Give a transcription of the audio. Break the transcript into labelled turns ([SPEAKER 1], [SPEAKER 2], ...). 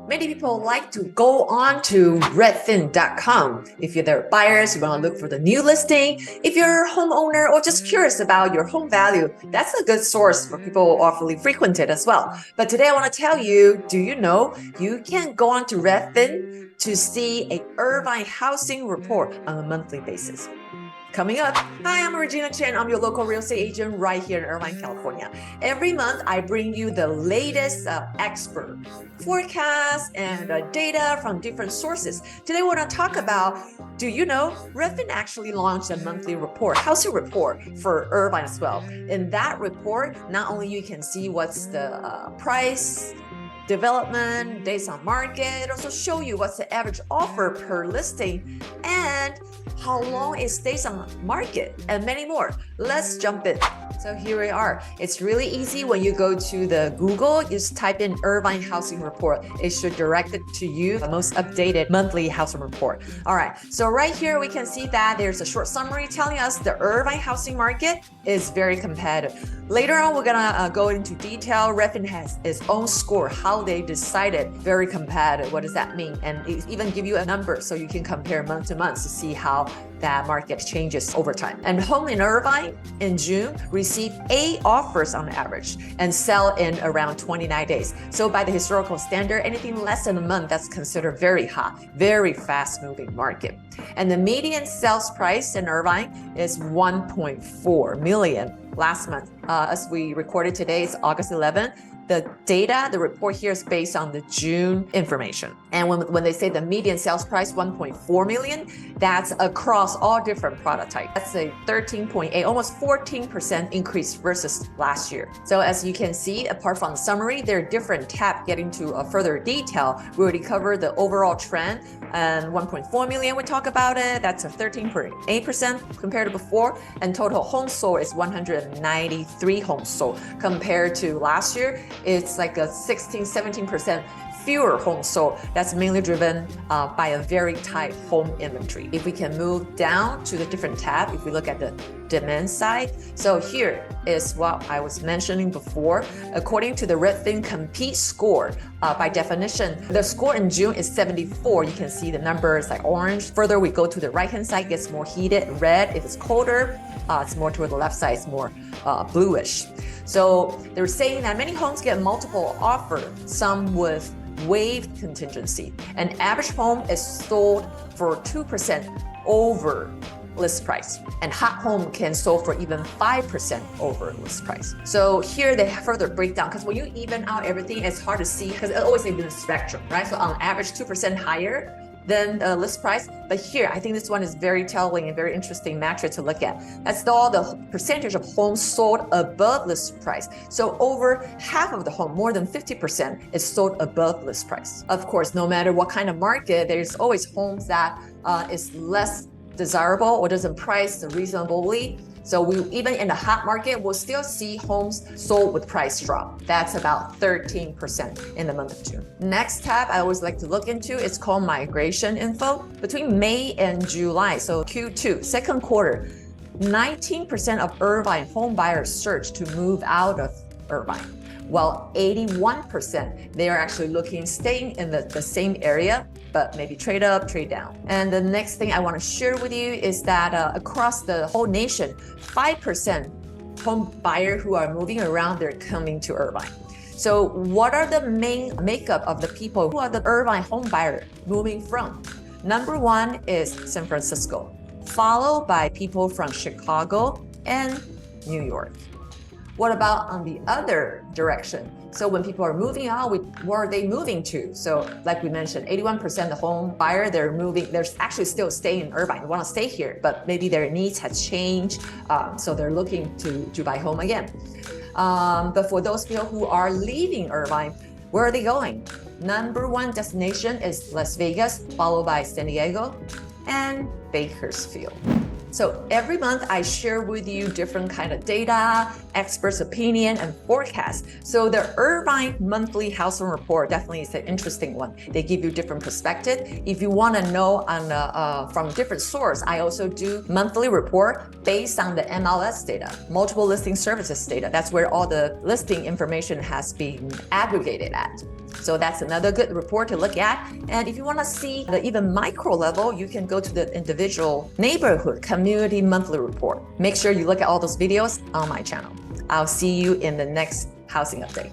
[SPEAKER 1] Many people like to go on to Redfin.com. If you're the buyers, you want to look for the new listing. If you're a homeowner or just curious about your home value, that's a good source for people who awfully frequent it as well. But today I want to tell you, do you know you can go on to Redfin to see a Irvine housing report on a monthly basis? Coming up, hi, I'm Regina Chen. I'm your local real estate agent right here in Irvine, California. Every month, I bring you the latest expert forecasts and data from different sources. Today, we're going to talk about, do you know, Redfin actually launched a monthly report, housing report for Irvine as well. In that report, not only you can see what's the price, development, days on market, it also show you what's the average offer per listing and how long it stays on market and many more. Let's jump in. So here we are. It's really easy when you go to the Google, just type in Irvine housing report. It should direct it to you, the most updated monthly housing report. All right, so right here we can see that there's a short summary telling us the Irvine housing market is very competitive. Later on, we're gonna go into detail. Redfin has its own score, how they decided very competitive. What does that mean? And it even give you a number so you can compare month to month to see how that market changes over time. And home in Irvine in June received 8 offers on average and sell in around 29 days. So by the historical standard, anything less than a month, that's considered very hot, very fast moving market. And the median sales price in Irvine is 1.4 million last month. As we recorded today, it's August 11th. The data, the report here is based on the June information. And when they say the median sales price, 1.4 million, that's across all different product types. That's a 13.8, almost 14% increase versus last year. So as you can see, apart from the summary, there are different tabs getting to a further detail. We already covered the overall trend, and 1.4 million, we talk about it. That's a 13.8% compared to before. And total homes sold is 193 homes sold compared to last year. It's like a 17% fewer homes sold. That's mainly driven by a very tight home inventory. If we can move down to the different tab, if we look at the demand side, so here is what I was mentioning before. According to the Redfin Compete score, by definition, the score in June is 74. You can see the numbers like orange. Further we go to the right hand side, it gets more heated. Red, if it's colder, it's more toward the left side, it's more bluish. So they're saying that many homes get multiple offers, some with waived contingency. An average home is sold for 2% over list price, and hot home can sold for even 5% over list price. So here they further break down, because when you even out everything, it's hard to see because it always in the spectrum, right? So on average, 2% higher than list price. But here, I think this one is very telling and very interesting metric to look at. That's all the percentage of homes sold above list price. So over half of the home, more than 50%, is sold above list price. Of course, no matter what kind of market, there's always homes that is less desirable or doesn't price reasonably. So we, even in the hot market, we'll still see homes sold with price drop. That's about 13% in the month of June. Next tab I always like to look into is called migration info. Between May and July, so Q2, second quarter, 19% of Irvine home buyers searched to move out of Irvine, while 81% they are actually looking, staying in the same area, but maybe trade up, trade down. And the next thing I want to share with you is that across the whole nation, 5% home buyer who are moving around, they're coming to Irvine. So what are the main makeup of the people who are the Irvine home buyer moving from? Number 1 is San Francisco, followed by people from Chicago and New York. What about on the other direction? So when people are moving out, where are they moving to? So like we mentioned, 81% of the home buyer, they're moving, they're actually still staying in Irvine. They want to stay here, but maybe their needs has changed. So they're looking to buy home again. But for those people who are leaving Irvine, where are they going? Number 1 destination is Las Vegas, followed by San Diego and Bakersfield. So every month I share with you different kind of data, experts' opinion, and forecast. So the Irvine monthly housing report definitely is an interesting one. They give you different perspective. If you want to know on from different source, I also do monthly report based on the MLS data, multiple listing services data. That's where all the listing information has been aggregated at. So that's another good report to look at. And if you want to see the even micro level, you can go to the individual neighborhood community monthly report. Make sure you look at all those videos on my channel. I'll see you in the next housing update.